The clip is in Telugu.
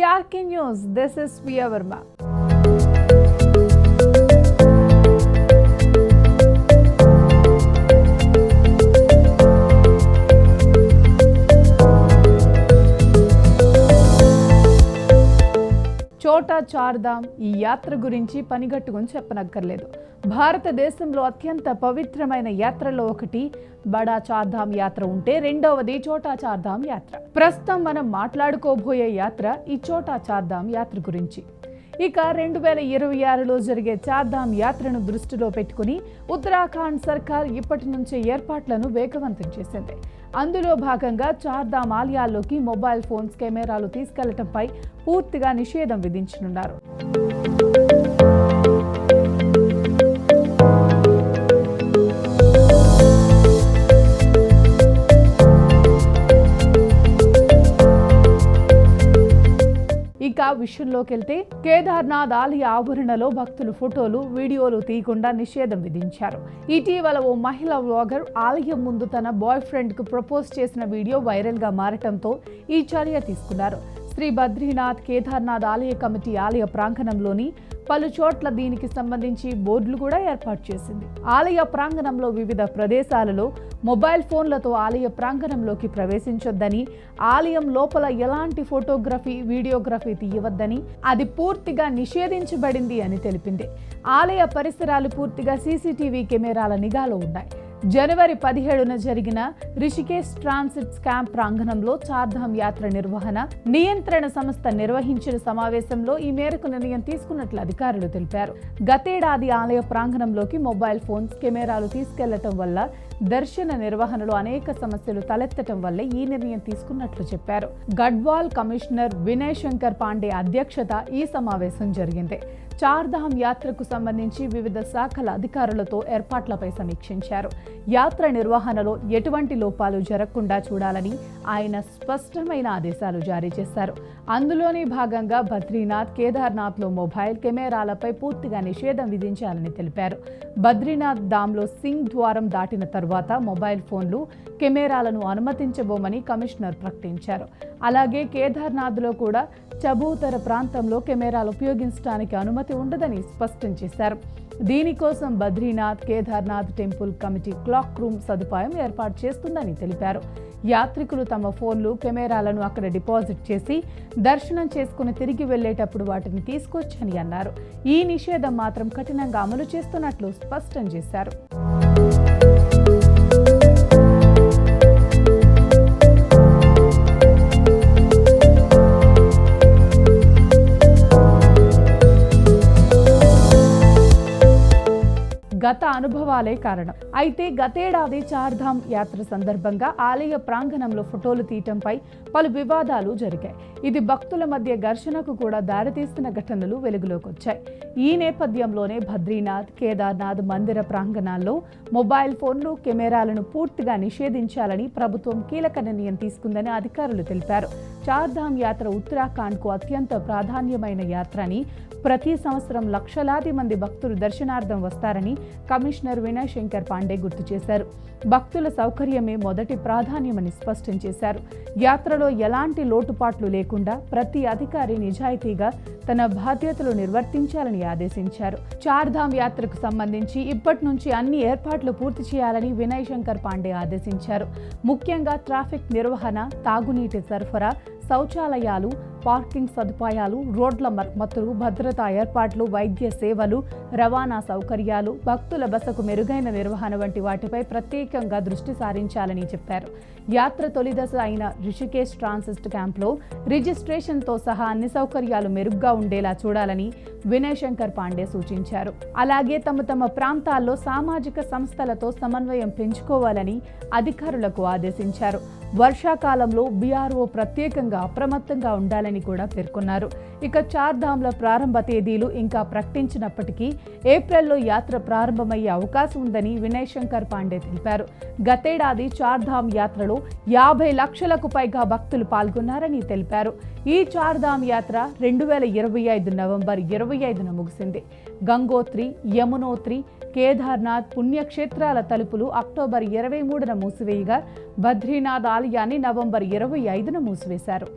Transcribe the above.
CRK News, this is Priya Verma. చోటా చార్ధామ్ ఈ యాత్ర గురించి పనిగట్టుకుని చెప్పనక్కర్లేదు. భారతదేశంలో అత్యంత పవిత్రమైన యాత్రలో ఒకటి బడా చార్ధామ్ యాత్ర ఉంటే రెండవది చోటా చార్ధామ్ యాత్ర. ప్రస్తుతం మనం మాట్లాడుకోబోయే యాత్ర ఈ చోటా చార్ధామ్ యాత్ర గురించి. ఇక 2026లో జరిగే చార్ధామ్ యాత్రను దృష్టిలో పెట్టుకుని ఉత్తరాఖండ్ సర్కార్ ఇప్పటి నుంచే ఏర్పాట్లను వేగవంతం చేసింది. అందులో భాగంగా చార్ధామ్ ఆలయాల్లోకి మొబైల్ ఫోన్స్ కెమెరాలు తీసుకెళ్లడంపై పూర్తిగా నిషేధం విధించనున్నారు. ఇక విషయంలోకి వెళ్తే కేదార్నాథ్ ఆలయ ఆవరణలో భక్తులు ఫోటోలు, వీడియోలు తీయకుండా నిషేధం విధించారు. ఇటీవల ఓ మహిళా వ్లాగర్ ఆలయం ముందు తన బాయ్ ఫ్రెండ్ కు ప్రపోజ్ చేసిన వీడియో వైరల్ గా మారటంతో ఈ చర్య తీసుకున్నారు. శ్రీ బద్రీనాథ్ కేదార్నాథ్ ఆలయ కమిటీ ఆలయ ప్రాంగణంలోని పలు చోట్ల దీనికి సంబంధించి బోర్డులు కూడా ఏర్పాటు చేసింది. ఆలయ ప్రాంగణంలో వివిధ ప్రదేశాలలో మొబైల్ ఫోన్లతో ఆలయ ప్రాంగణంలోకి ప్రవేశించొద్దని, ఆలయం లోపల ఎలాంటి ఫోటోగ్రఫీ, వీడియోగ్రఫీ తీయవద్దని, అది పూర్తిగా నిషేధించబడింది అని తెలిపింది. ఆలయ పరిసరాలు పూర్తిగా సీసీటీవీ కెమెరాల నిఘాలో ఉన్నాయి. జనవరి 17న జరిగిన రిషికేశ్ ట్రాన్సిట్ క్యాంప్ ప్రాంగణంలో చార్ధామ్ యాత్ర నిర్వహణ నియంత్రణ సంస్థ నిర్వహించిన సమావేశంలో ఈ మేరకు నిర్ణయం తీసుకున్నట్లు అధికారులు తెలిపారు. గతేడాది ఆలయ ప్రాంగణంలోకి మొబైల్ ఫోన్స్, కెమెరాలు తీసుకెళ్లటం వల్ల దర్శన నిర్వహణలో అనేక సమస్యలు తలెత్తటం వల్ల ఈ నిర్ణయం తీసుకున్నట్లు చెప్పారు. గడ్వాల్ కమిషనర్ వినయ్ శంకర్ పాండే అధ్యక్షత ఈ సమావేశం జరిగింది. చార్ధామ్ యాత్రకు సంబంధించి వివిధ శాఖల అధికారులతో ఏర్పాట్లపై సమీక్షించారు. యాత్ర నిర్వహణలో ఎటువంటి లోపాలు జరగకుండా చూడాలని ఆయన స్పష్టమైన ఆదేశాలు జారీ చేశారు. అందులోని భాగంగా బద్రీనాథ్, కేదార్నాథ్లో మొబైల్ కెమెరాలపై పూర్తిగా నిషేధం విధించాలని తెలిపారు. బద్రీనాథ్ ధామ్లో సింగ్ ద్వారం దాటిన తర్వాత మొబైల్ ఫోన్లు, కెమెరాలను అనుమతించబోమని కమిషనర్ ప్రకటించారు. అలాగే కేదార్నాథ్లో కూడా చబూతర ప్రాంతంలో కెమెరాలు ఉపయోగించడానికి అనుమతి ఉండదని స్పష్టం చేశారు. దీనికోసం Badrinath Kedarnath temple committee clock room సదుపాయం ఏర్పాటు చేస్తుందని తెలిపారు. యాత్రికులు తమ ఫోన్లు, కెమెరాలను అక్కడ డిపాజిట్ చేసి దర్శనం చేసుకుని తిరిగి వెళ్లేటప్పుడు వాటిని తీసుకొచ్చని అన్నారు. ఈ నిషేధం మాత్రం కఠినంగా అమలు చేస్తున్నట్లు స్పష్టం చేశారు. గత అనుభవాలే కారణం. అయితే గతేడాది చార్ధామ్ యాత్ర సందర్భంగా ఆలయ ప్రాంగణంలో ఫోటోలు తీయటంపై పలు వివాదాలు జరిగాయి. ఇది భక్తుల మధ్య ఘర్షణకు కూడా దారితీస్తున్న ఘటనలు వెలుగులోకి వచ్చాయి. ఈ నేపథ్యంలోనే బద్రీనాథ్, కేదార్నాథ్ మందిర ప్రాంగణాల్లో మొబైల్ ఫోన్లు, కెమెరాలను పూర్తిగా నిషేధించాలని ప్రభుత్వం కీలక నిర్ణయం తీసుకుందని అధికారులు తెలిపారు. చార్ధామ్ యాత్ర ఉత్తరాఖండ్కు అత్యంత ప్రాధాన్యమైన యాత్ర అని, ప్రతి సంవత్సరం లక్షలాది మంది భక్తులు దర్శనార్థం వస్తారని కమిషనర్ వినయ్ శంకర్ పాండే గుర్తు చేశారు. భక్తుల సౌకర్యమే మొదటి ప్రాధాన్యమని స్పష్టం చేశారు. యాత్రలో ఎలాంటి లోటుపాట్లు లేకుండా ప్రతి అధికారి నిజాయితీగా తన బాధ్యతలు నిర్వర్తించాలని ఆదేశించారు. చార్ధామ్ యాత్రకు సంబంధించి ఇప్పటి నుంచి అన్ని ఏర్పాట్లు పూర్తి చేయాలని వినయ్ శంకర్ పాండే ఆదేశించారు. ముఖ్యంగా ట్రాఫిక్ నిర్వహణ, తాగునీటి సరఫరా, శౌచాలయాలు, పార్కింగ్ సదుపాయాలు, రోడ్ల మరమ్మతులు, భద్రతా ఏర్పాట్లు, వైద్య సేవలు, రవాణా సౌకర్యాలు, భక్తుల బసకు మెరుగైన నిర్వహణ వంటి వాటిపై ప్రత్యేకంగా దృష్టి సారించాలని చెప్పారు. యాత్ర తొలి దశ అయిన రిషికేశ్ ట్రాన్సిట్ క్యాంప్లో రిజిస్ట్రేషన్తో సహా అన్ని సౌకర్యాలు మెరుగ్గా ఉండేలా చూడాలని వినయ్ శంకర్ పాండే సూచించారు. అలాగే తమ ప్రాంతాల్లో సామాజిక సంస్థలతో సమన్వయం పెంచుకోవాలని అధికారులకు ఆదేశించారు. వర్షాకాలంలో బీఆర్ఓ ప్రత్యేకంగా అప్రమత్తంగా ఉండాలని కూడా పేర్కొన్నారు. ఇక చార్ధామ్ల ప్రారంభ తేదీలు ఇంకా ప్రకటించినప్పటికీ ఏప్రిల్లో యాత్ర ప్రారంభమయ్యే అవకాశం ఉందని వినయ్ శంకర్ పాండే తెలిపారు. గతేడాది చార్ధామ్ యాత్రలో 50 లక్షలకు పైగా భక్తులు పాల్గొన్నారని తెలిపారు. ఈ చార్ధామ్ యాత్ర 2025 నవంబర్ 25న ముగిసింది. గంగోత్రి, యమునోత్రి, కేదార్నాథ్ పుణ్యక్షేత్రాల తలుపులు అక్టోబర్ 23న మూసివేయగా బద్రీనాథ్ ఆలయాన్ని నవంబర్ 25న మూసివేశారు.